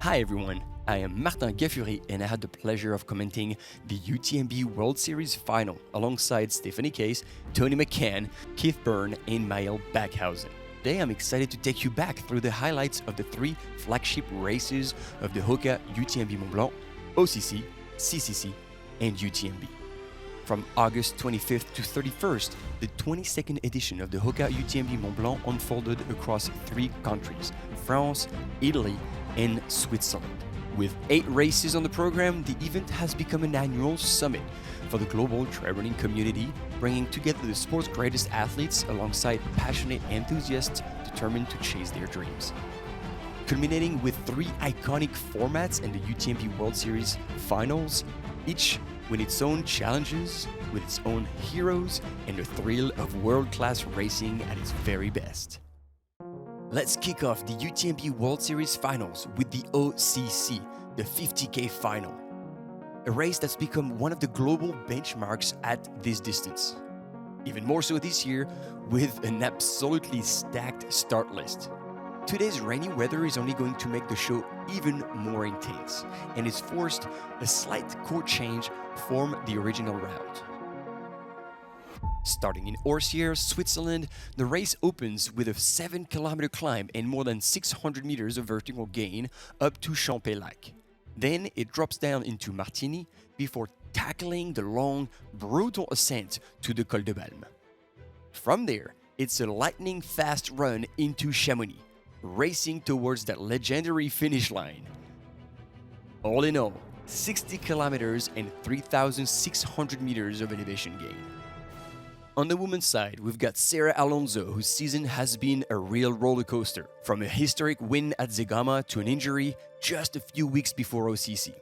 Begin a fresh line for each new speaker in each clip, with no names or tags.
Hi everyone, I am Martin and I had the pleasure of commenting the UTMB World Series Final alongside Stephanie Case, Tony McCann, Keith Byrne, and Maël Backhausen. Today I'm excited to take you back through the highlights of the three flagship races of the Hoka UTMB Mont-Blanc, OCC, CCC, and UTMB. From August 25th to 31st, the 22nd edition of the Hoka UTMB Mont-Blanc unfolded across three countries, France, Italy, and Switzerland. With 8 races on the program, the event has become an annual summit for the global trail running community, bringing together the sport's greatest athletes alongside passionate enthusiasts determined to chase their dreams. Culminating with 3 iconic formats in the UTMB World Series Finals, each with its own challenges, with its own heroes, and the thrill of world-class racing at its very best. Let's kick off the UTMB World Series Finals with the OCC, the 50K final. A race that's become one of the global benchmarks at this distance. Even more so this year, with an absolutely stacked start list. Today's rainy weather is only going to make the show even more intense, and it's forced a slight course change from the original route. Starting in Orsières, Switzerland, the race opens with a 7-kilometer climb and more than 600 meters of vertical gain up to Chepngeno. Then it drops down into Martina before tackling the long, brutal ascent to the Col de Balme. From there, it's a lightning-fast run into Chamonix, racing towards that legendary finish line. All in all, 60 kilometers and 3,600 meters of elevation gain. On the women's side, we've got Sarah Alonso, whose season has been a real roller coaster, from a historic win at Zegama to an injury just a few weeks before OCC.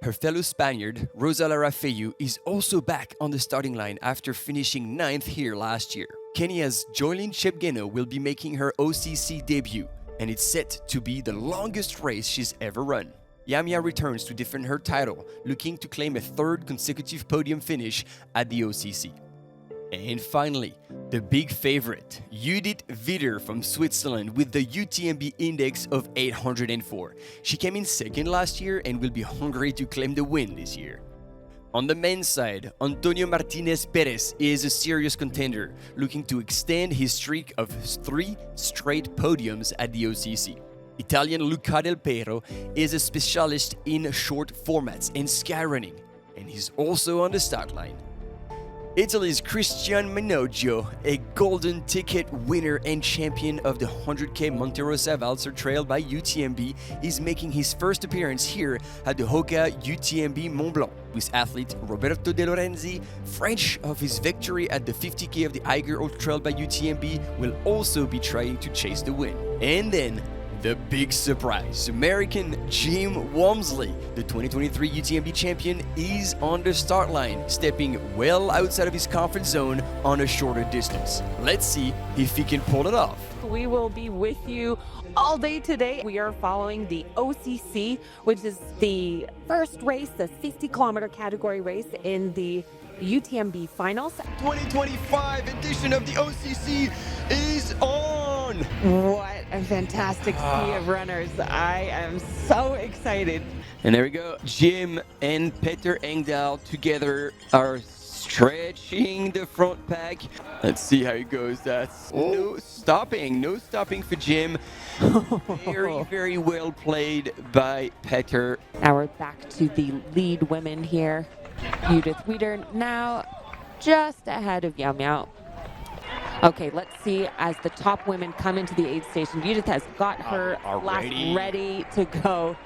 Her fellow Spaniard, Rosa Lara Feyu, is also back on the starting line after finishing 9th here last year. Kenya's Joyline Chepngeno will be making her OCC debut, and it's set to be the longest race she's ever run. Yamia returns to defend her title, looking to claim a 3rd consecutive podium finish at the OCC. And finally, the big favorite, Judith Wider from Switzerland with the UTMB index of 804. She came in 2nd last year and will be hungry to claim the win this year. On the men's side, Antonio Martinez Perez is a serious contender, looking to extend his streak of 3 straight podiums at the OCC. Italian Luca Del Pero is a specialist in short formats and sky running, and he's also on the start line. Italy's Cristian Minoggio, a golden ticket winner and champion of the 100K Monte Rosa Valzer Trail by UTMB, is making his first appearance here at the Hoka UTMB Mont Blanc, with athlete Roberto De Lorenzi, French of his victory at the 50K of the Eiger Haute Trail by UTMB, will also be trying to chase the win. And then, the big surprise, American Jim Walmsley, the 2023 UTMB champion, is on the start line, stepping well outside of his comfort zone on a shorter distance. Let's see if he can pull it off.
We will be with you all day today. We are following the OCC, which is the first race, the 50-kilometer category race in the UTMB Finals.
2025 edition of the OCC is on!
What a fantastic sea of runners. I am so excited.
And there we go. Jim and Peter Engdahl together are stretching the front pack. Let's see how it goes. That's no stopping for Jim. Very, very well played by Peter.
Now we're back to the lead women here. Judith Wider now just ahead of Yao Miao. Okay, let's see as the top women come into the aid station. Judith has got her lap ready to go.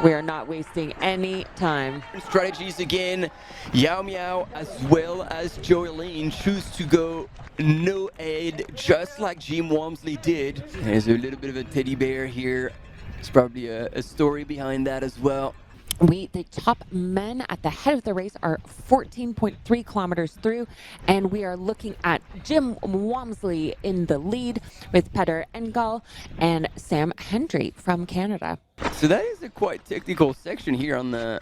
We are not wasting any time.
Strategies again. Yao Miao as well as Joyline choose to go no aid, just like Jim Walmsley did. There's a little bit of a teddy bear here. There's probably a story behind that as well.
The top men at the head of the race are 14.3 kilometers through, and we are looking at Jim Walmsley in the lead with Peter Engdahl and Sam Hendry from Canada.
So that is a quite technical section here on the...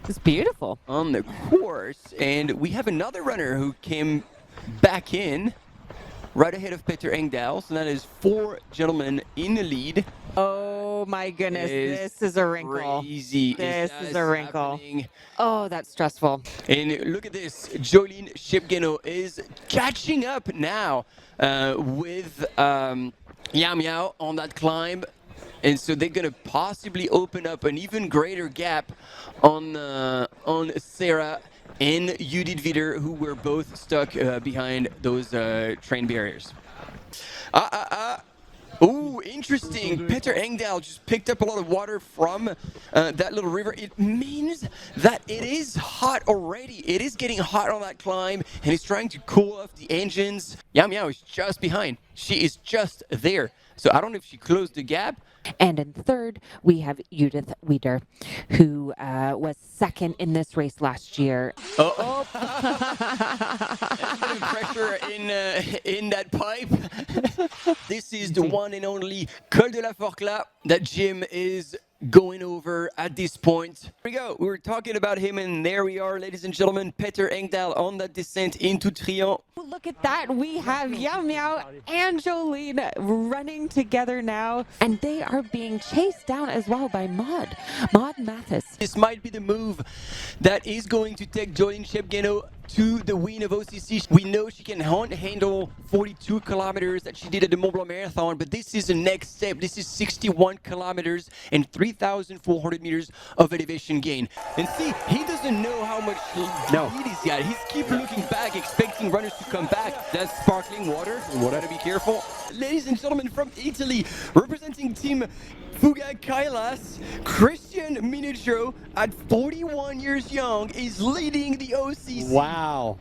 It's beautiful.
On the course, and we have another runner who came back in. right ahead of Peter Engdahl. So that is 4 gentlemen in the lead.
Oh my goodness, this is a wrinkle.
Crazy.
This is a wrinkle.
Happening?
Oh, that's stressful.
And look at this. Joyline Chepngeno is catching up now with Yam Yao on that climb. And so they're going to possibly open up an even greater gap on Sarah and Judith Wider, who were both stuck behind those train barriers. Oh, interesting. Peter Engdahl just picked up a lot of water from that little river. It means that it is hot already. It is getting hot on that climb, and he's trying to cool off the engines. Yam Yao is just behind. She is just there. So I don't know if she closed the gap.
And in third, we have Judith Wider, who was second in this race last year.
Oh. A bit of pressure in that pipe. This is the one and only Col de la Forclaz that Jim is going over at this point. Here we go. We were talking about him, and there we are, ladies and gentlemen. Peter Engdahl on that descent into Trient.
Look at that. We have Yam Yao and Joyline running together now, and they are being chased down as well by Maud Mathis.
This might be the move that is going to take Joyline Chepngeno to the win of OCC. We know she can handle 42 kilometers that she did at the Mont-Blanc Marathon, but this is the next step. This is 61 kilometers and 3,400 meters of elevation gain. And see, he doesn't know how much speed he's got. He's keep looking back, expecting runners to come back. That's sparkling water. We gotta be careful. Ladies and gentlemen, from Italy, representing Team Fuga Kailas, Christian Minutro, at 41 years young, is leading the OCC.
Wow.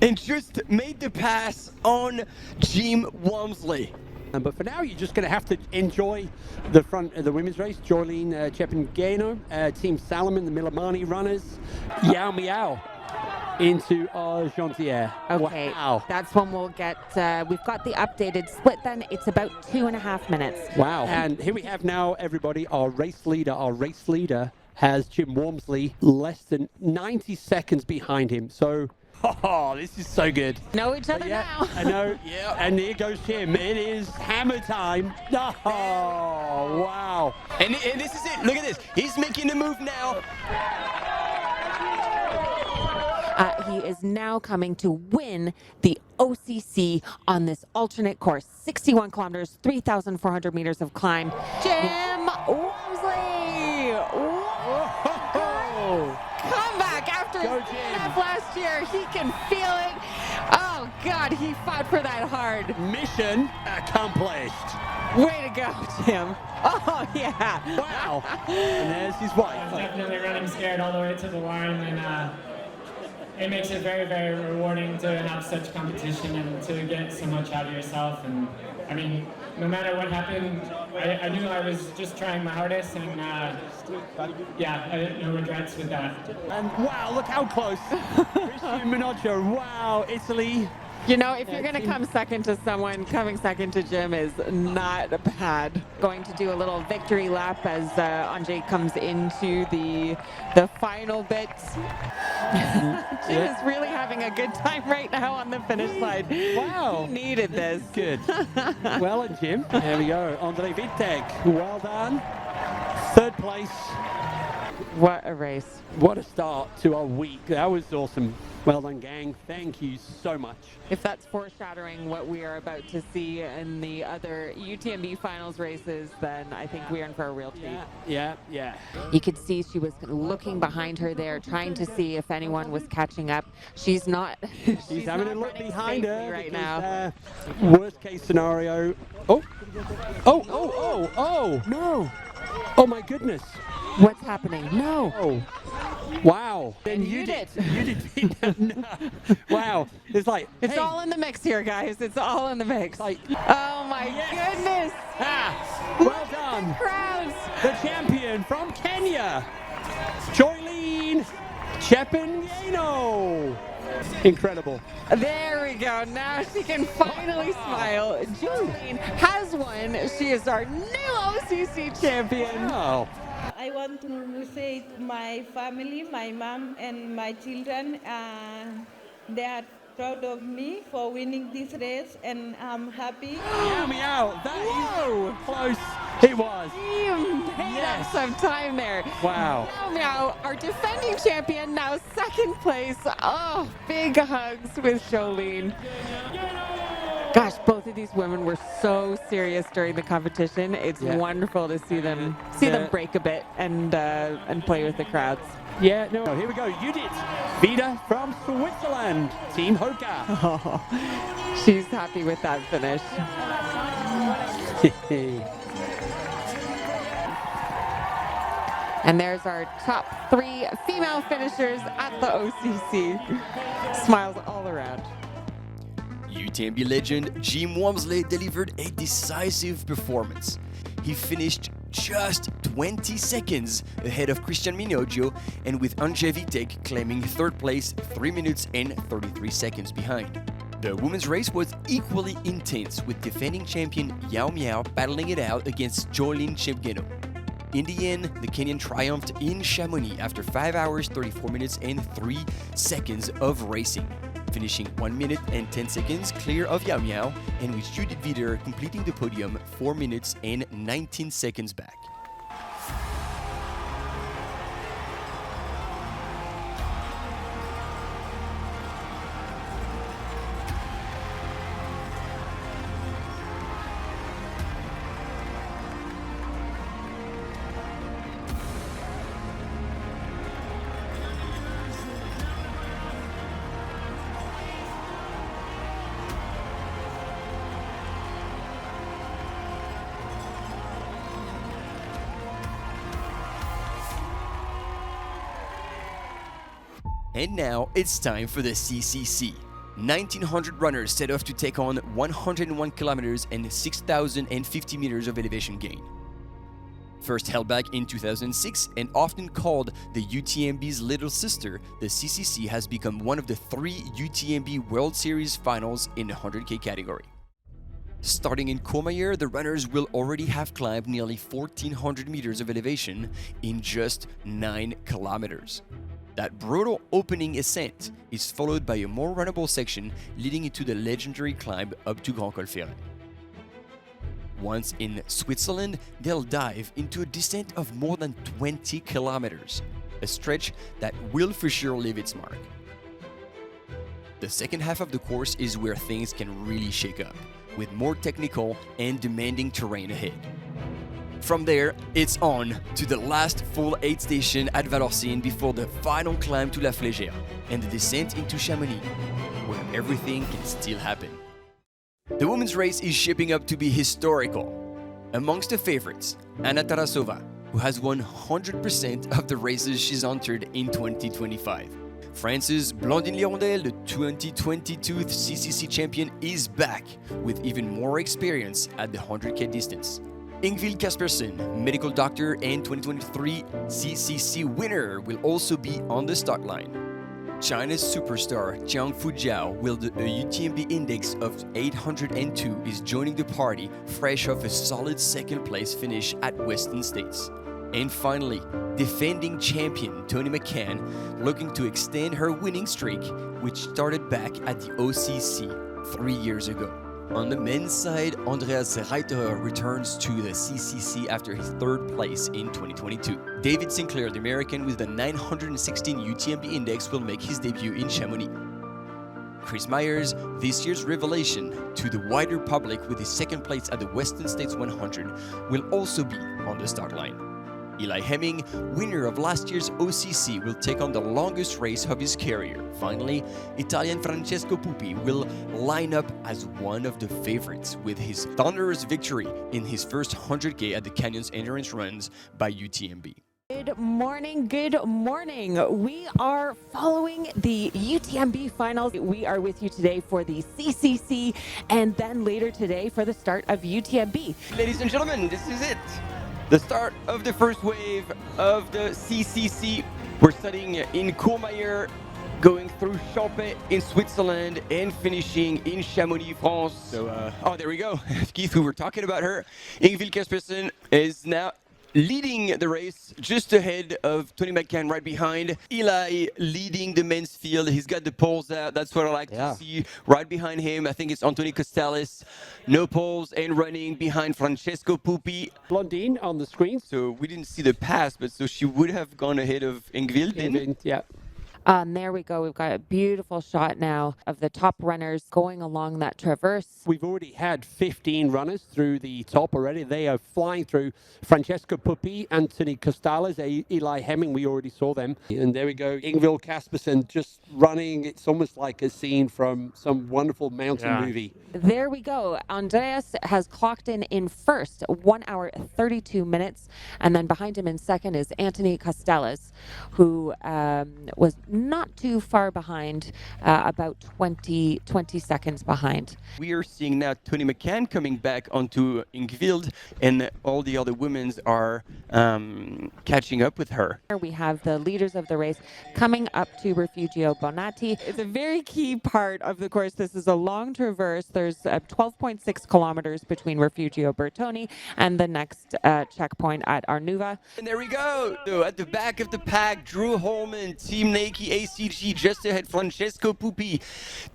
And just made the pass on Jim Walmsley.
But for now, you're just going to have to enjoy the front of the women's race. Joyline Chepngeno, Team Salomon, the Milamani runners, Yam Yao into Argentière.
Okay,
wow.
That's when we'll get, we've got the updated split then. It's about 2.5 minutes.
Wow. And here we have now, everybody, our race leader. Our race leader has Jim Walmsley less than 90 seconds behind him. So, this is so good.
Know each other now.
I know. Yeah. And here goes Jim. It is hammer time. Oh, wow.
And this is it. Look at this. He's making the move now.
He is now coming to win the OCC on this alternate course. 61 kilometers, 3,400 meters of climb. Jim Walmsley! Comeback after his DNF last year. He can feel it. Oh, God, he fought for that hard.
Mission accomplished.
Way to go, Jim. Oh, yeah.
Wow. And there's his wife.
I was definitely running scared all the way to the line, and it makes it very, very rewarding to have such competition and to get so much out of yourself. And I mean, no matter what happened, I knew I was just trying my hardest, and no regrets with that.
And wow, look how close. Christian Minutro, wow, Italy.
You know, if you're going to come second to someone, coming second to Jim is not bad. Going to do a little victory lap as Andre comes into the final bit. Jim is really having a good time right now on the finish line.
Wow.
He needed this.
Good. Well, and Jim, there we go. Andre Vitek, well done. Third place.
What a race.
What a start to our week. That was awesome. Well done, gang. Thank you so much.
If that's foreshadowing what we are about to see in the other UTMB finals races, then I think we're in for a real treat.
Yeah.
You could see she was looking behind her there, trying to see if anyone was catching up. She's not.
She's having a look behind her
right now.
Worst case scenario. Oh, no. Oh, my goodness.
What's happening? No.
Oh. Wow.
And you did.
No. Wow. It's like,
it's
hey.
all in the mix here, guys. It's all in the mix.
Like,
oh my goodness.
Well done.
Crowds.
The champion from Kenya, Joyline Chepngeno. Incredible.
There we go. Now she can finally smile. Joyline has won. She is our new OCC champion.
Wow.
I want to say to my family, my mom and my children, they are proud of me for winning this race, and I'm happy.
Meow meow. That is close. It was.
You made up some time there.
Wow.
Meow Meow, our defending champion, now second place. Oh, big hugs with Joyline. Gosh, both of these women were so serious during the competition. It's wonderful to see them break a bit and play with the crowds.
Yeah, no, here we go. Judith Vida from Switzerland, Team Hoka.
Oh, she's happy with that finish. And there's our top 3 female finishers at the OCC. Smiles all around.
UTMB legend Jim Walmsley delivered a decisive performance. He finished just 20 seconds ahead of Christian Minoggio, and with Anje Vitek claiming third place 3 minutes and 33 seconds behind. The women's race was equally intense, with defending champion Yao Miao battling it out against Joyline Chepngeno. In the end, the Kenyan triumphed in Chamonix after 5 hours, 34 minutes and 3 seconds of racing, finishing 1 minute and 10 seconds clear of Yao Miao, and with Judith Wieder completing the podium 4 minutes and 19 seconds back. And now it's time for the CCC. 1,900 runners set off to take on 101 kilometers and 6,050 meters of elevation gain. First held back in 2006 and often called the UTMB's little sister, the CCC has become one of the 3 UTMB World Series Finals in the 100K category. Starting in Courmayeur, the runners will already have climbed nearly 1,400 meters of elevation in just 9 kilometers. That brutal opening ascent is followed by a more runnable section leading into the legendary climb up to Grand Col Ferret. Once in Switzerland, they'll dive into a descent of more than 20 kilometers, a stretch that will for sure leave its mark. The second half of the course is where things can really shake up, with more technical and demanding terrain ahead. From there, it's on to the last full aid station at Vallorcine before the final climb to La Flégère and the descent into Chamonix, where everything can still happen. The women's race is shaping up to be historical. Amongst the favorites, Anna Tarasova, who has won 100% of the races she's entered in 2025. France's Blandine Lirondelle, the 2022 CCC champion, is back with even more experience at the 100K distance. Ingvild Kaspersen, medical doctor and 2023 CCC winner, will also be on the start line. China's superstar Jiang Fujiao, with a UTMB index of 802, is joining the party fresh off a solid second place finish at Western States. And finally, defending champion Tony McCann, looking to extend her winning streak, which started back at the OCC 3 years ago. On the men's side, Andreas Reiter returns to the CCC after his third place in 2022. David Sinclair, the American with the 916 UTMB index, will make his debut in Chamonix. Chris Myers, this year's revelation to the wider public with his second place at the Western States 100, will also be on the start line. Eli Hemming, winner of last year's OCC, will take on the longest race of his career. Finally, Italian Francesco Puppi will line up as one of the favorites with his thunderous victory in his first 100K at the Canyons Endurance Runs by UTMB.
Good morning, good morning. We are following the UTMB finals. We are with you today for the CCC and then later today for the start of UTMB.
Ladies and gentlemen, this is it. The start of the first wave of the CCC. We're starting in Courmayeur, going through Chamonix in Switzerland, and finishing in Chamonix, France. So, oh, there we go. Keith, we were talking about her. Ingvild Kaspersen is now leading the race, just ahead of Tony McCann right behind. Eli leading the men's field. He's got the poles out. That's what I like to see. Right behind him, I think it's Anthony Costales. No poles and running behind Francesco Puppi.
Blondine on the screen.
So we didn't see the pass, but so she would have gone ahead of Ingvild.
Yeah.
And there we go. We've got a beautiful shot now of the top runners going along that traverse.
We've already had 15 runners through the top already. They are flying through. Francesco Puppi, Anthony Costales, Eli Hemming, we already saw them. And there we go. Ingvild Kaspersen just running. It's almost like a scene from some wonderful mountain movie.
There we go. Andreas has clocked in first, 1 hour 32 minutes. And then behind him in second is Anthony Costales, who was not too far behind, about 20 seconds behind.
We are seeing now Tony McCann coming back onto Ingvild, and all the other women are catching up with her.
We have the leaders of the race coming up to Refugio Bonatti. It's a very key part of the course. This is a long traverse. There's 12.6 kilometers between Refugio Bertoni and the next checkpoint at Arnuva.
And there we go. So at the back of the pack, Drew Holman, Team Nike ACG just ahead, Francesco Puppi,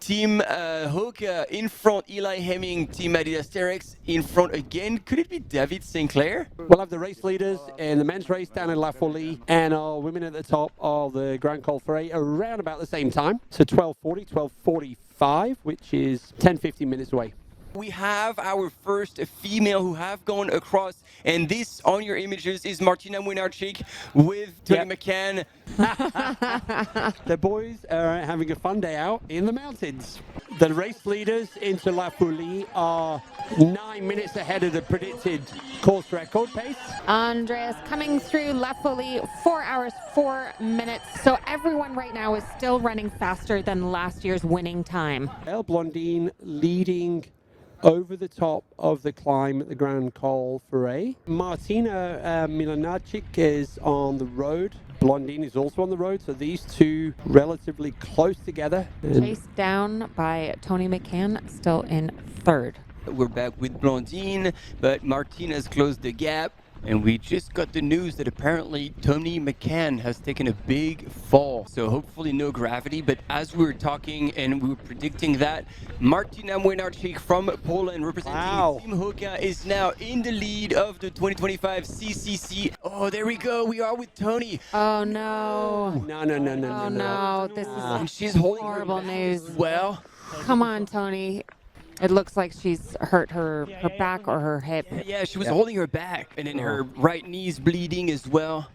Team Hoka in front, Eli Hemming, Team Adidas Terex in front again. Could it be David Sinclair?
We'll have the race leaders in the men's race down in La Folie, and our women at the top of the Grand Col Ferret around about the same time, so 12:40, 12:45, which is 10-15 minutes away.
We have our first female who have gone across, and this on your images is Martina Mlynarczyk with Tony McCann.
The boys are having a fun day out in the mountains. The race leaders into La Folie are 9 minutes ahead of the predicted course record pace.
Andreas coming through La Folie, 4 hours, 4 minutes. So everyone right now is still running faster than last year's winning time.
El Blondine leading over the top of the climb at the Grand Col Ferret. Martina Mlynarczyk is on the road. Blondine is also on the road, so these two relatively close together.
Chased down by Tony McCann, still in third.
We're back with Blondine, but Martina's closed the gap. And we just got the news that apparently Tony McCann has taken a big fall. So hopefully no gravity. But as we were talking and we were predicting that, Martina Mlynarczyk from Poland representing Team Hoka is now in the lead of the 2025 CCC. Oh, there we go. We are with Tony.
Oh, no.
No.
This is
And she's holding
horrible
her back
news.
as well.
Come on, Tony. It looks like she's hurt her back or her hip.
Yeah, she was holding her back, and then her right knee's bleeding as well.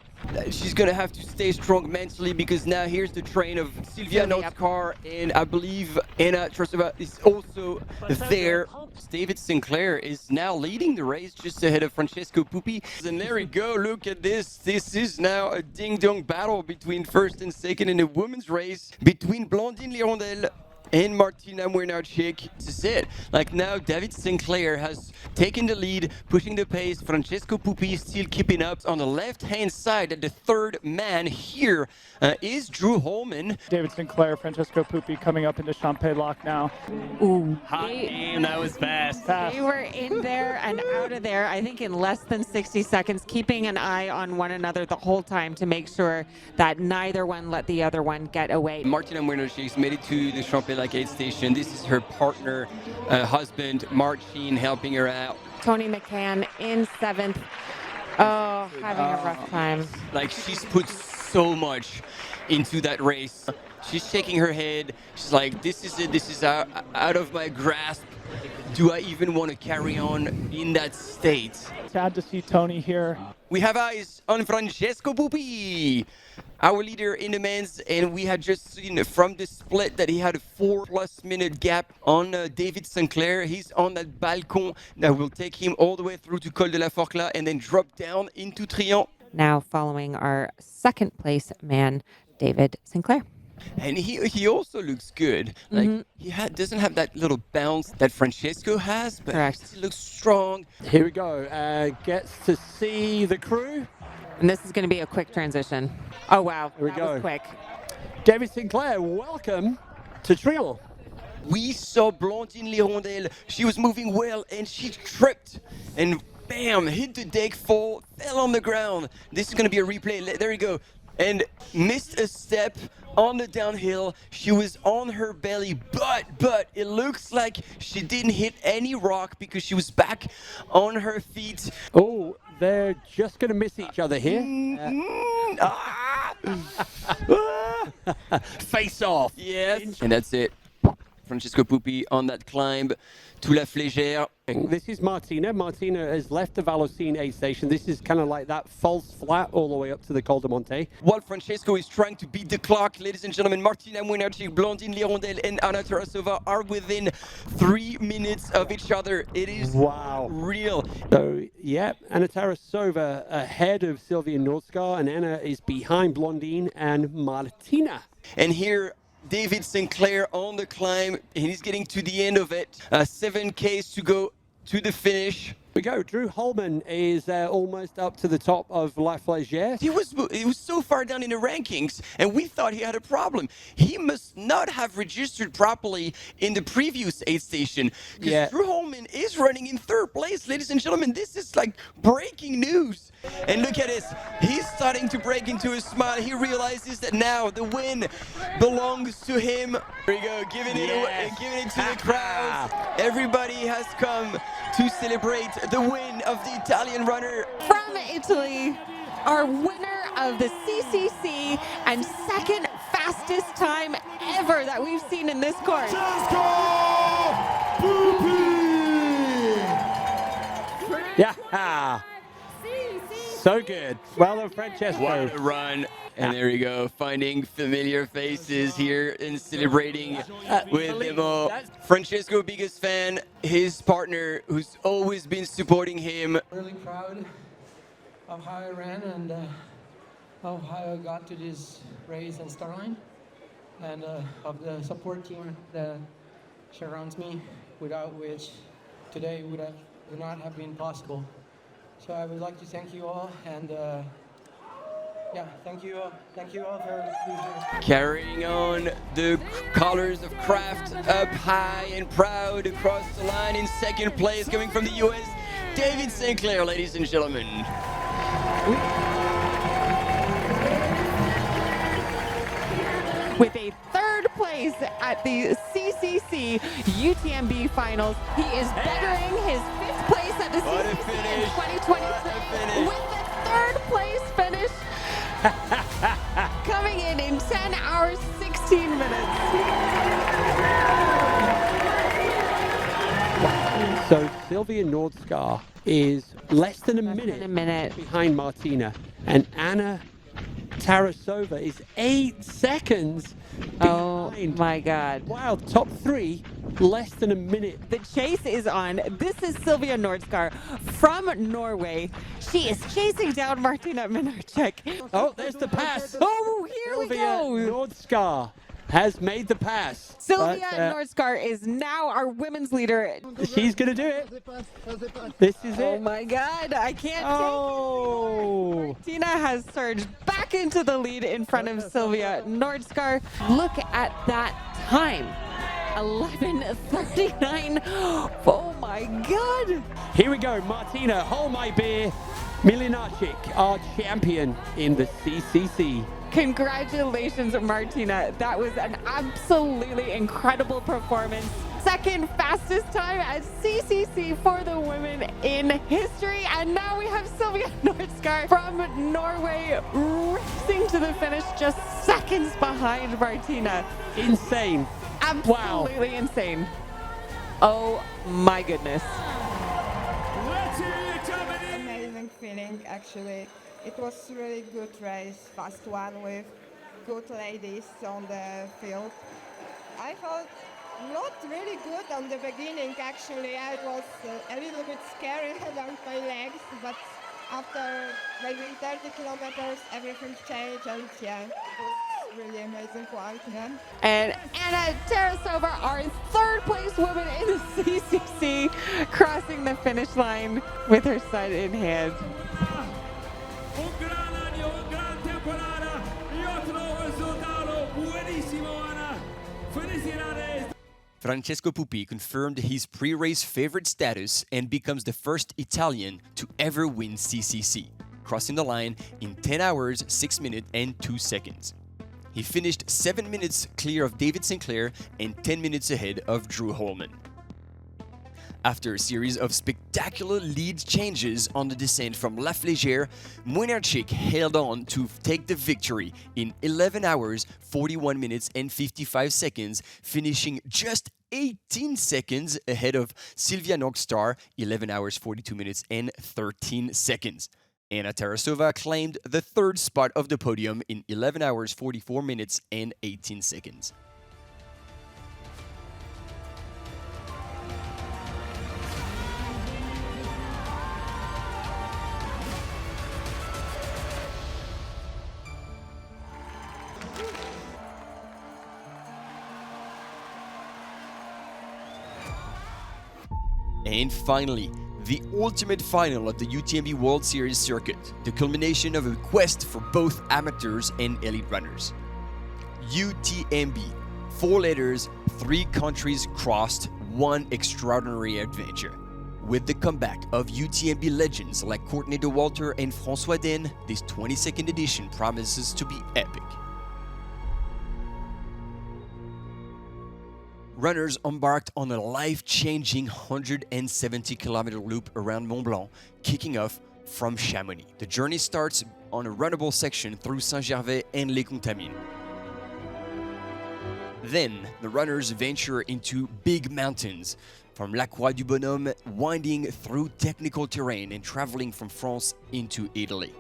She's going to have to stay strong mentally, because now here's the train of Sylvia Notskar, and I believe Anna Trosova is also there. David Sinclair is now leading the race just ahead of Francesco Puppi. And there we go, look at this. This is now a ding-dong battle between first and second in a women's race between Blondine Lirondelle and Martina Mlynarczyk. This is it. Like now, David Sinclair has taken the lead, pushing the pace. Francesco Puppi still keeping up. On the left-hand side, the third man here is Drew Holman.
David Sinclair, Francesco Puppi coming up into Chepngeno now.
Ooh.
Hot game, that was fast.
They were in there and out of there, I think in less than 60 seconds, keeping an eye on one another the whole time to make sure that neither one let the other one get away.
Martina Mlynarczyk made it to the Chepngeno aid station. This is her partner, husband, Martin, helping her out.
Tony McCann in seventh. Oh, having a rough time.
Like, she's put so much into that race. She's shaking her head. She's like, this is it. This is out of my grasp. Do I even want to carry on in that state?
Sad to see Tony here.
We have eyes on Francesco Puppi, our leader in the men's, and we had just seen from the split that he had a 4+ minute gap on David Sinclair. He's on that balcon that will take him all the way through to Col de la Forclaz and then drop down into Trient.
Now following our second place man, David Sinclair.
And he also looks good. Like he doesn't have that little bounce that Francesco has, but he looks strong.
Here we go. Gets to see the crew.
And this is going to be a quick transition. Oh, wow.
Here we
that
go.
was quick.
David Sinclair, welcome to Trient.
We saw Blondine Lirondelle. She was moving well, and she tripped. And bam, hit the deck, fell on the ground. This is going to be a replay. There you go. And missed a step on the downhill. She was on her belly, but it looks like she didn't hit any rock because she was back on her feet.
Oh, they're just going to miss each other here. Face off.
Yes. And that's it. Francesco Puppi on that climb to La Flégère.
This is Martina. Martina has left the Vallocine aid station. This is kind of like that false flat all the way up to the Col de Monte.
While Francesco is trying to beat the clock, ladies and gentlemen, Martina Mlynarczyk, Blandine Lirondelle, and Anna Tarasova are within 3 minutes of each other. It is real.
So, yeah, Anna Tarasova ahead of Sylvia Nordskar, and Anna is behind Blandine and Martina.
And here, David Sinclair on the climb, and he's getting to the end of it. 7 Ks to go to the finish.
We go. Drew Holman is almost up to the top of La Flégère.
He was so far down in the rankings, and we thought he had a problem. He must not have registered properly in the previous aid station. Because Drew Holman is running in 3rd place, ladies and gentlemen. This is like breaking news. And look at this. He's starting to break into a smile. He realizes that now the win belongs to him. There you go, giving it away, giving it to the crowd. Everybody has come to celebrate the win of the Italian runner.
From Italy, our winner of the CCC and 2nd fastest time ever that we've seen in this course.
Yeah. So good. Well done, Francesco.
What a run. And there you go, finding familiar faces here and celebrating with them all. Francesco, biggest fan, his partner, who's always been supporting him.
Really proud of how I ran and of how I got to this race and start line, and of the support team that surrounds me, without which today would not have been possible. So I would like to thank you all, and thank you all for being here.
Carrying on the colors of Kraft up high and proud across the line in 2nd place, coming from the US, David Sinclair, ladies and gentlemen.
With a 3rd place at the CCC UTMB Finals, he is bettering his 5th place at the CCC in 2023 with the 3rd place finish. Coming in 10 hours, 16 minutes.
So Sylvia Nordskar is less than a minute behind Martina, and Anna Tarasova is 8 seconds behind.
Oh my God.
Wow, top 3, less than a minute.
The chase is on. This is Sylvia Nordskar from Norway. She is chasing down Martina Mlynarczyk.
Oh, there's the pass.
Oh, here we go.
Sylvia Nordskar has made the pass.
Sylvia Nordskar is now our women's leader.
She's going to do it. This is it.
Oh my God, I can't take it. Martina has surged back into the lead in front of Sylvia Nordskar. Look at that time. 11:39. Oh my God.
Here we go, Martina, hold my beer. Mlynarczyk, our champion in the CCC.
Congratulations, Martina. That was an absolutely incredible performance. 2nd fastest time at CCC for the women in history. And now we have Sylvia Nordskar from Norway racing to the finish, just seconds behind Martina.
Insane.
Absolutely insane. Oh my goodness.
Amazing feeling, actually. It was really good race, fast one with good ladies on the field. I felt not really good on the beginning, actually. I was a little bit scary about my legs, but after maybe 30 kilometers, everything changed, and it was really amazing one.
And Anna Tarasova, our 3rd place woman in the CCC, crossing the finish line with her son in hand.
Un gran temporada y otro resultado buenísimo, Ana. Felicidades.
Francesco Puppi confirmed his pre-race favorite status and becomes the first Italian to ever win CCC, crossing the line in 10 hours, 6 minutes and 2 seconds. He finished 7 minutes clear of David Sinclair and 10 minutes ahead of Drew Holman. After a series of spectacular lead changes on the descent from La Flégère, Mlynarczyk held on to take the victory in 11 hours, 41 minutes and 55 seconds, finishing just 18 seconds ahead of Sylvia Nordstar, 11 hours, 42 minutes and 13 seconds. Anna Tarasova claimed the third spot of the podium in 11 hours, 44 minutes and 18 seconds. And finally, the ultimate final of the UTMB World Series circuit, the culmination of a quest for both amateurs and elite runners. UTMB, 4 letters, 3 countries crossed, one extraordinary adventure. With the comeback of UTMB legends like Courtney Dauwalter and François Den, this 22nd edition promises to be epic. Runners embarked on a life-changing 170-kilometer loop around Mont-Blanc, kicking off from Chamonix. The journey starts on a runnable section through Saint-Gervais and Les Contamines. Then, the runners venture into big mountains, from La Croix-du-Bonhomme, winding through technical terrain and traveling from France into Italy.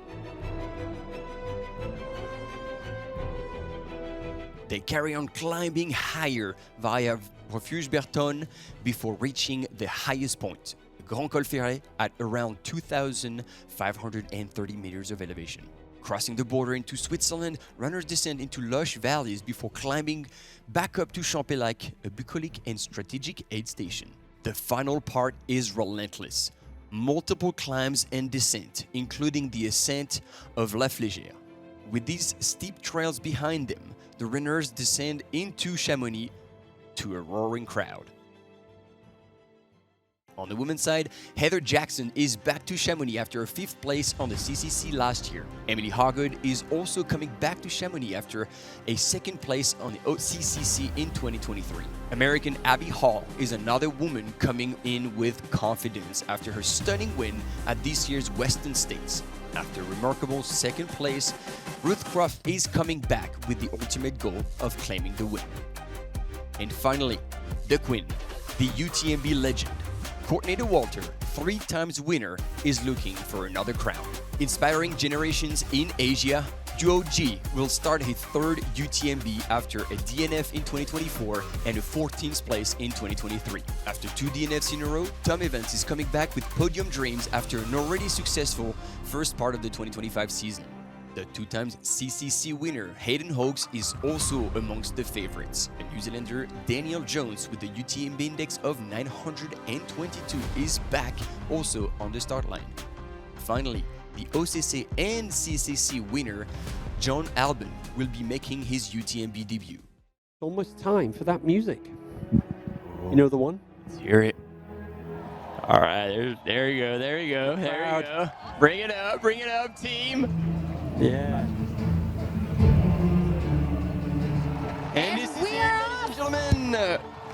They carry on climbing higher via Refuge Berton before reaching the highest point, the Grand Col Ferret, at around 2,530 meters of elevation. Crossing the border into Switzerland, runners descend into lush valleys before climbing back up to Chepngeno, a bucolic and strategic aid station. The final part is relentless. Multiple climbs and descent, including the ascent of La Flégère. With these steep trails behind them, the runners descend into Chamonix to a roaring crowd. On the women's side, Heather Jackson is back to Chamonix after a 5th place on the CCC last year. Emily Hargood is also coming back to Chamonix after a 2nd place on the OCC in 2023. American Abby Hall is another woman coming in with confidence after her stunning win at this year's Western States. After a remarkable 2nd place, Ruth Croft is coming back with the ultimate goal of claiming the win. And finally, the Queen, the UTMB legend, Courtney Dauwalter, 3 times winner, is looking for another crown. Inspiring generations in Asia, Duo G will start his 3rd UTMB after a DNF in 2024 and a 14th place in 2023. After 2 DNFs in a row, Tom Evans is coming back with podium dreams after an already successful first part of the 2025 season. The 2-time CCC winner Hayden Hawkes is also amongst the favorites. A New Zealander, Daniel Jones, with the UTMB index of 922, is back also on the start line. Finally, the OCC and CCC winner, John Albon, will be making his UTMB debut.
Almost time for that music. You know the one?
Let's hear it. All right, there you go, there you go, there you go. Bring it up, team.
Yeah.
And this is it, ladies and gentlemen.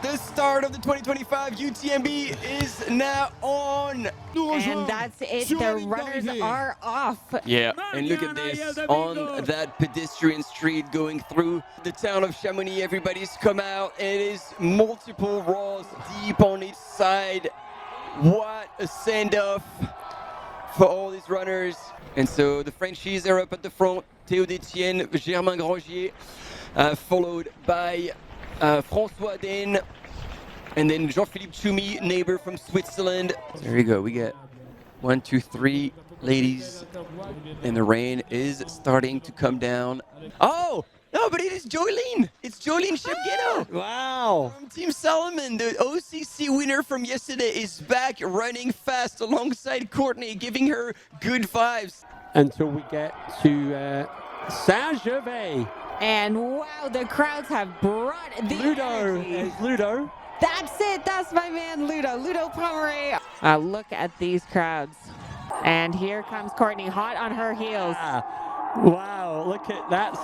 The start of the 2025 UTMB is now on.
And that's it. The runners are off.
Yeah, and look at this. On that pedestrian street going through the town of Chamonix, everybody's come out. It is multiple rows deep on each side. What a send-off for all these runners. And so the Frenchies are up at the front. Théo Détienne, Germain Grangier, followed by François Den, and then Jean-Philippe Choumi, neighbor from Switzerland. There you go. We get 1, 2, 3 ladies, and the rain is starting to come down. Oh! No, but it is Joyline. It's Joyline Chepngeno.
Wow.
From Team Salomon, the OCC winner from yesterday, is back running fast alongside Courtney, giving her good vibes.
Until we get to Saint-Gervais.
And wow, the crowds have brought the
Ludo.
energy.
There's Ludo.
That's it. That's my man, Ludo Pomeray. Look at these crowds. And here comes Courtney, hot on her heels.
Wow, look at that.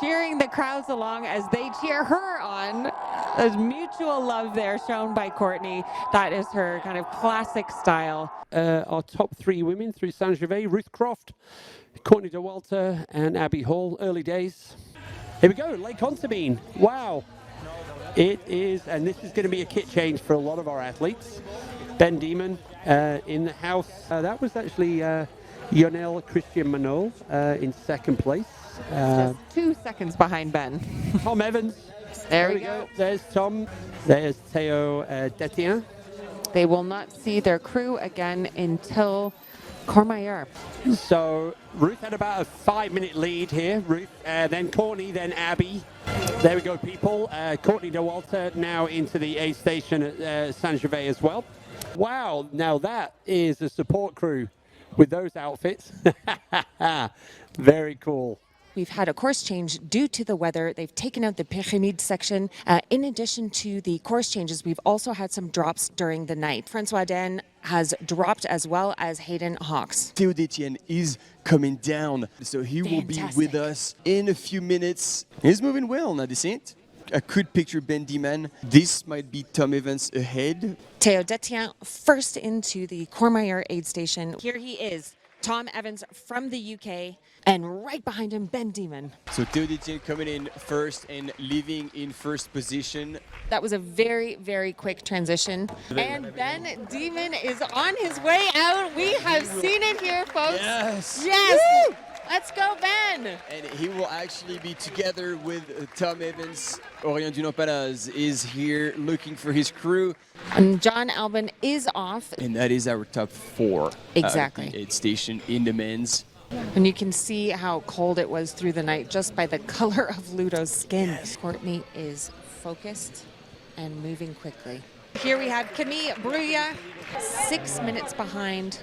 Cheering the crowds along as they cheer her on. There's mutual love there shown by Courtney. That is her kind of classic style.
Our top 3 women through Saint-Gervais, Ruth Croft, Courtney Dauwalter, and Abby Hall. Early days. Here we go, Lake Contamine. Wow. It is, and this is going to be a kit change for a lot of our athletes. Ben Demon in the house. That was actually Lionel Christian Manol in second place.
Just 2 seconds behind Ben.
Tom Evans.
There we go.
There's Tom. There's Theo Detien.
They will not see their crew again until Courmayeur.
So Ruth had about a 5-minute lead here. Ruth, then Courtney, then Abby. There we go, people. Courtney Dauwalter now into the aid station at Saint-Gervais as well. Wow, now that is a support crew with those outfits. Very cool.
We've had a course change due to the weather. They've taken out the Pyramide section. In addition to the course changes, we've also had some drops during the night. Francois Den has dropped as well as Hayden Hawks.
Theo Detien is coming down, so he will be with us in a few minutes. He's moving well on the descent. I could picture Ben Demon. This might be Tom Evans ahead.
Theo Detien first into the Courmayeur aid station. Here he is, Tom Evans from the UK, and right behind him, Ben Demon.
So Theo Detien coming in first and leaving in first position.
That was a very, very quick transition. And Ben Demon is on his way out. We have seen it here, folks.
Yes.
Yes. Woo! Let's go, Ben.
And he will actually be together with Tom Evans. Orient Dunopalas is here looking for his crew.
And John Albin is off.
And that is our top 4.
Exactly.
Aid station in the men's.
And you can see how cold it was through the night just by the color of Ludo's skin.
Yes.
Courtney is focused and moving quickly. Here we have Camille Bruya, 6 minutes behind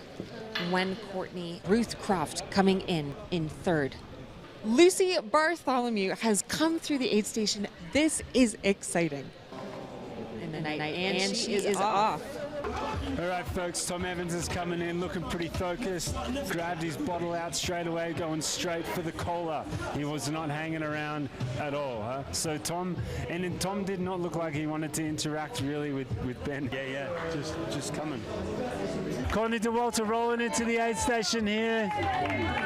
when Courtney. Ruth Croft coming in third. Lucy Bartholomew has come through the aid station. This is exciting. And she is off.
All right, folks, Tom Evans is coming in, looking pretty focused. Grabbed his bottle out straight away, going straight for the cola. He was not hanging around at all. Huh? So Tom did not look like he wanted to interact really with Ben. Yeah, just coming. Courtney Dauwalter rolling into the aid station here,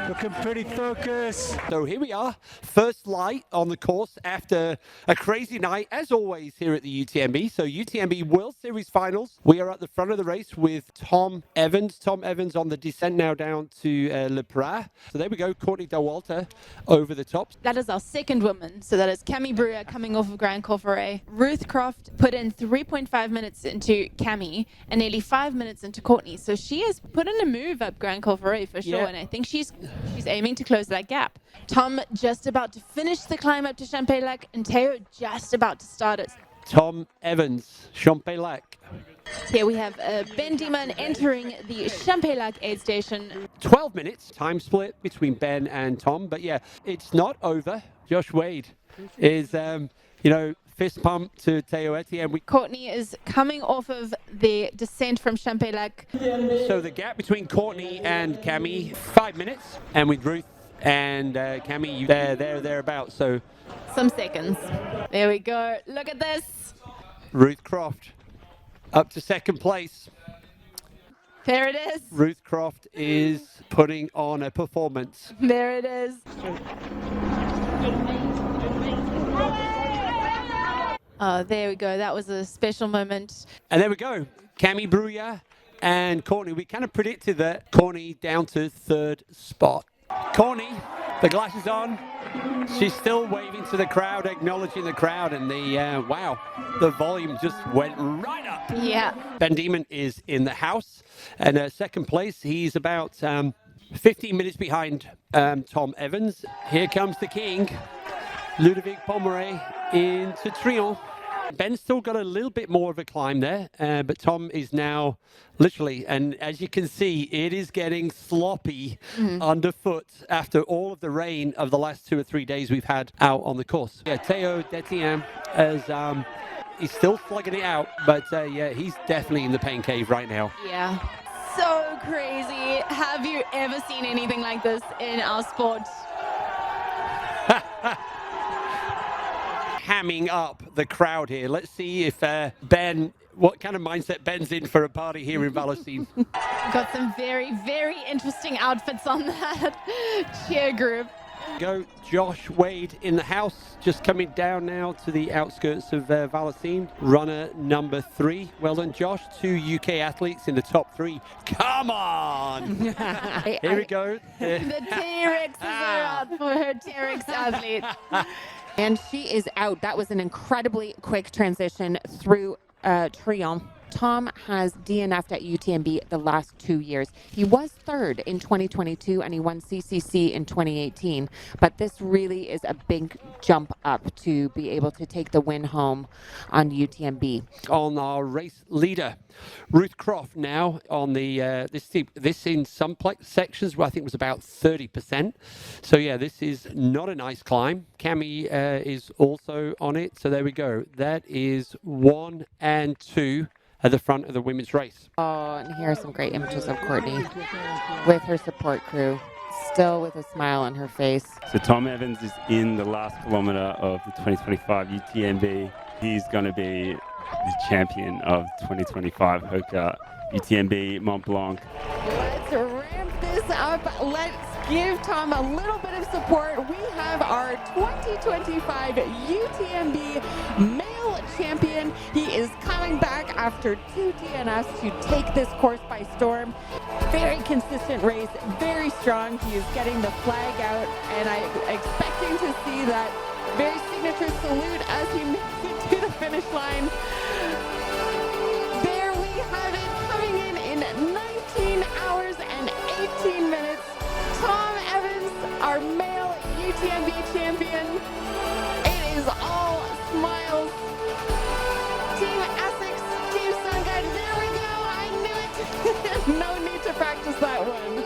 looking pretty focused.
So here we are, first light on the course after a crazy night, as always, here at the UTMB. So UTMB World Series Finals. We are at the front of the race with Tom Evans. Tom Evans on the descent now down to Le Prat. So there we go, Courtney Dauwalter over the top.
That is our second woman. So that is Camille Bruya coming off of Grand Colferet. Ruth Croft put in 3.5 minutes into Camille and nearly 5 minutes into Courtney. So she has put in a move up Grand Colferet for sure. Yeah. And I think she's aiming to close that gap. Tom just about to finish the climb up to Champelac and Theo just about to start it.
Tom Evans, Champelac.
Here we have Ben Demon entering the Champelac aid station.
12 minutes, time split between Ben and Tom. But yeah, it's not over. Josh Wade is, fist pump to Theo Etienne.
Courtney is coming off of the descent from Champelac.
So the gap between Courtney and Camille, 5 minutes. And with Ruth and Camille, thereabouts. So
some seconds. There we go. Look at this.
Ruth Croft up to second place.
There it is.
Ruth Croft is putting on a performance.
There it is. Oh, there we go. That was a special moment.
And there we go. Camille Bruya and Courtney. We kind of predicted that. Courtney down to third spot. Courtney, the glasses on. She's still waving to the crowd, acknowledging the crowd, and the volume just went right up.
Yeah.
Ben Demon is in the house, and second place. He's about 15 minutes behind Tom Evans. Here comes the king, Ludovic Pomeray into Trion. Ben's still got a little bit more of a climb there, but Tom is now literally, and as you can see, it is getting sloppy underfoot after all of the rain of the last 2 or 3 days we've had out on the course. Yeah, Theo Detien He's still slugging it out, but yeah, he's definitely in the pain cave right now.
Yeah. So crazy. Have you ever seen anything like this in our sport?
Hamming up the crowd here. Let's see if Ben, what kind of mindset Ben's in for a party here in Valocine.
Got some very, very interesting outfits on that cheer group.
Go Josh Wade in the house, just coming down now to the outskirts of Valocine. Runner number 3. Well done, Josh. 2 UK athletes in the top 3. Come on! Here we go.
The T-Rexes are out for her T-Rex athlete.
And she is out. That was an incredibly quick transition through Trion. Tom has DNF'd at UTMB the last 2 years. He was third in 2022 and he won CCC in 2018. But this really is a big jump up to be able to take the win home on UTMB.
On our race leader, Ruth Croft now on the this in some sections where I think was about 30%. So yeah, this is not a nice climb. Cami is also on it. So there we go. That is 1 and 2 at the front of the women's race.
Oh, and here are some great images of Courtney with her support crew, still with a smile on her face.
So Tom Evans is in the last kilometre of the 2025 UTMB. He's going to be the champion of 2025 Hoka UTMB Mont-Blanc.
Let's ramp this up. Let's give Tom a little bit of support. We have our 2025 UTMB male champion. He is coming back after 2 DNFs to take this course by storm. Very consistent race, very strong. He is getting the flag out, and I'm expecting to see that very signature salute as he makes it to the finish line. There we have it, coming in 19 hours and 18 minutes. Tom Evans, our male UTMB champion. It is all smiles. Team Essex, Team Sungun, there we go, I knew it. No need to practice that one.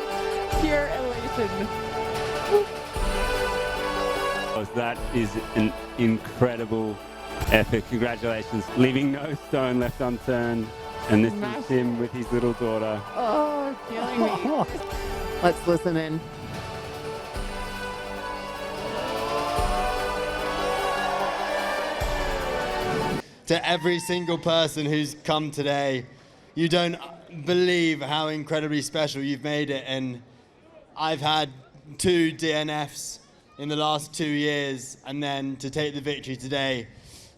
Pure elation.
That is an incredible effort. Congratulations. Leaving no stone left unturned. And this is him with his little daughter.
Oh, killing me. Let's listen in.
To every single person who's come today, you don't believe how incredibly special you've made it. And I've had 2 DNFs in the last 2 years, and then to take the victory today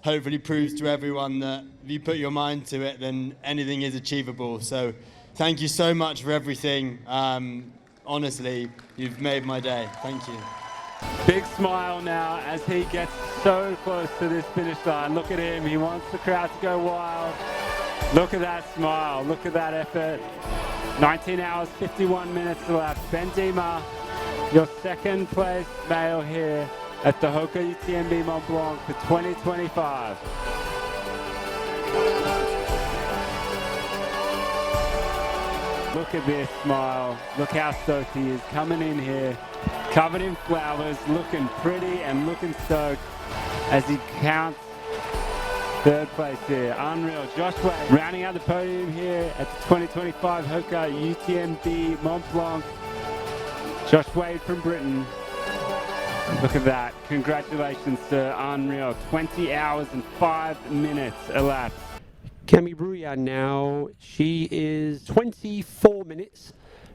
hopefully proves to everyone that if you put your mind to it, then anything is achievable. So thank you so much for everything. Honestly, you've made my day. Thank you.
Big smile now as he gets so close to this finish line. Look at him. He wants the crowd to go wild. Look at that smile. Look at that effort. 19 hours, 51 minutes left. Ben Dima, your second place male here at the Hoka UTMB Mont Blanc for 2025. Look at this smile. Look how stoked he is coming in here, covered in flowers, looking pretty and looking stoked as he counts third place here. Unreal. Josh Wade rounding out the podium here at the 2025 Hoka UTMB Mont Blanc. Josh Wade from Britain. Look at that. Congratulations, sir. Unreal. 20 hours and 5 minutes elapsed.
Cami Brouillard now, she is 24 minutes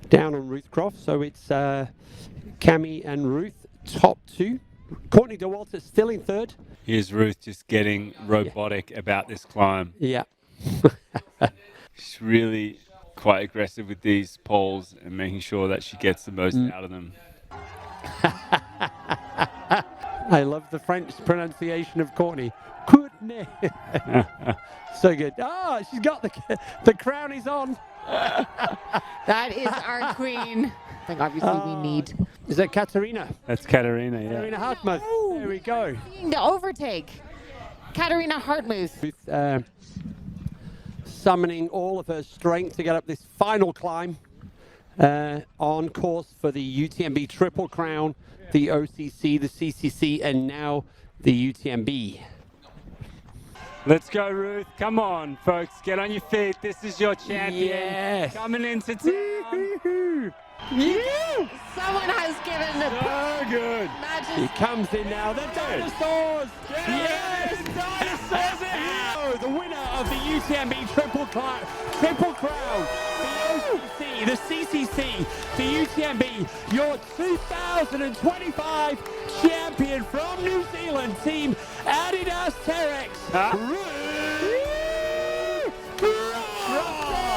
down on Ruth Croft. So it's Cami and Ruth, top 2. Courtney DeWalter still in third.
Here's Ruth just getting robotic about this climb.
Yeah.
She's really quite aggressive with these poles and making sure that she gets the most out of them.
I love the French pronunciation of Courtney. Courtney. So good. Ah, she's got the crown is on.
That is our queen. I think obviously we need.
Is that Katarina?
That's Katarina, yeah.
Katarina Hartmuth. There we go.
The overtake. Katarina Hartmuth.
Summoning all of her strength to get up this final climb on course for the UTMB Triple Crown, the OCC, the CCC, and now the UTMB.
Let's go, Ruth. Come on, folks. Get on your feet. This is your champion.
Yes.
Coming into town.
Yeah. Someone has given the
So good.
He comes in now. The dinosaurs. Yes.
Dinosaurs are here.
The winner of the UTMB Triple Crown, the OCC, the CCC, the UTMB, your 2025 champion from New Zealand, Team Adidas Terex, Ruth Croft.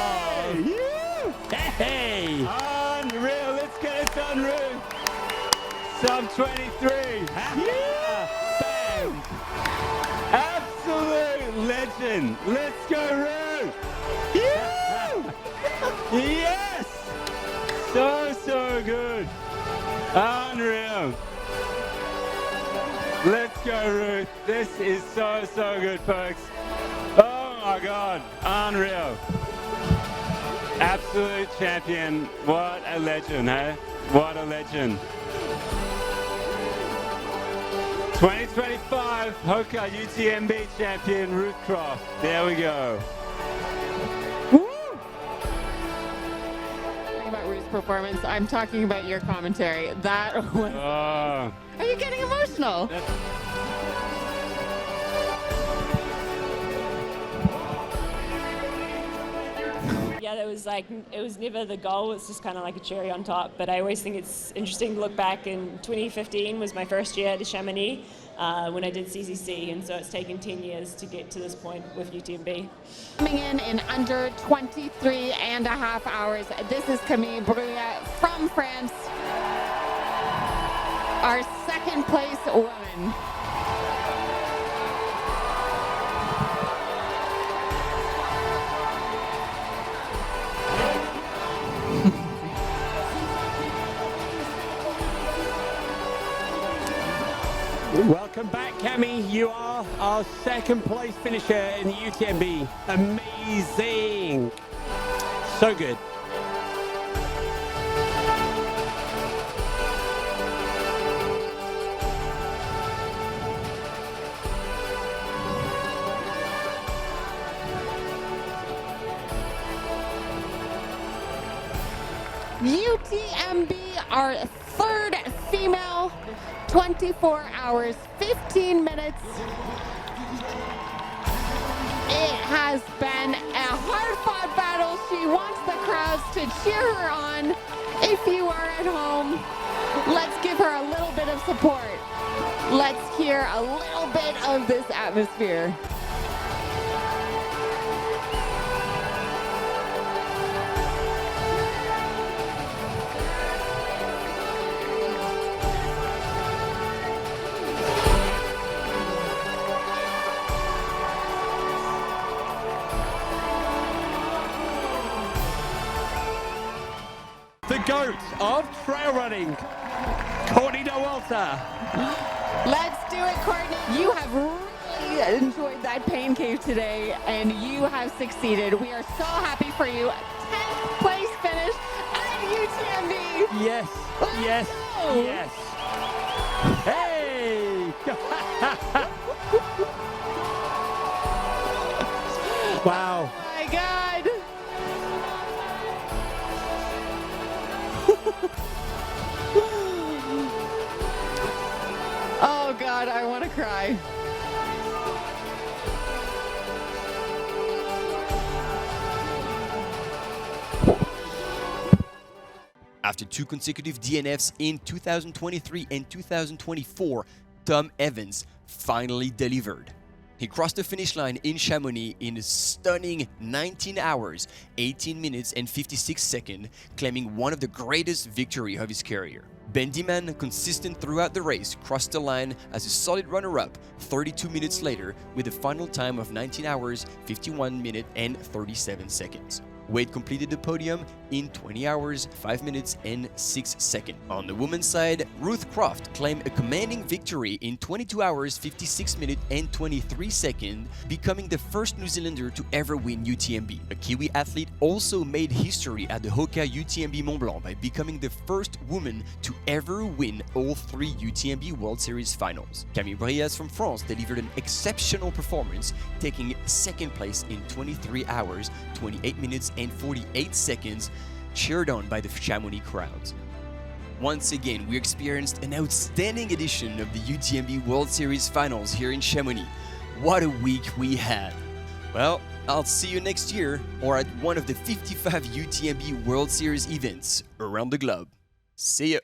Hey!
Unreal. Let's get it done, Ruth. Sub 23. Yeah. Bam. Absolute legend. Let's go, Ruth. Yes. So good. Unreal. Let's go, Ruth. This is so good, folks. Oh my God. Unreal. Absolute champion. What a legend, eh? What a legend. 2025 Hoka UTMB champion Ruth Croft. There we go.
Talking about Ruth's performance, I'm talking about your commentary. That was...
Oh.
Are you getting emotional?
Yeah, it was never the goal. It's just kind of like a cherry on top. But I always think it's interesting to look back. In 2015 was my first year at Chamonix when I did CCC, and so it's taken 10 years to get to this point with UTMB.
Coming in under 23 and a half hours. This is Camille Bruya from France, our second place woman.
Welcome back, Cami. You are our second place finisher in the UTMB. Amazing. So good.
UTMB, our third female, 24 hours, 15 minutes. It has been a hard-fought battle. She wants the crowds to cheer her on. If you are at home, let's give her a little bit of support. Let's hear a little bit of this atmosphere.
The GOAT of trail running, Courtney Walter.
Let's do it, Courtney. You have really enjoyed that pain cave today, and you have succeeded. We are so happy for you. 10th place finish at UTMB.
Yes, yes, yes. Hey! Wow.
Oh my God. Oh God, I want to cry.
After two consecutive DNFs in 2023 and 2024, Tom Evans finally delivered. He crossed the finish line in Chamonix in a stunning 19 hours, 18 minutes and 56 seconds, claiming one of the greatest victories of his career. Bendyman, consistent throughout the race, crossed the line as a solid runner-up 32 minutes later with a final time of 19 hours, 51 minutes and 37 seconds. Wade completed the podium in 20 hours, 5 minutes and 6 seconds. On the women's side, Ruth Croft claimed a commanding victory in 22 hours, 56 minutes and 23 seconds, becoming the first New Zealander to ever win UTMB. A Kiwi athlete also made history at the Hoka UTMB Mont-Blanc by becoming the first woman to ever win all 3 UTMB World Series Finals. Camille Brias from France delivered an exceptional performance, taking second place in 23 hours, 28 minutes and 48 seconds, cheered on by the Chamonix crowds. Once again, we experienced an outstanding edition of the UTMB World Series Finals here in Chamonix. What a week we had! Well, I'll see you next year or at one of the 55 UTMB World Series events around the globe. See ya!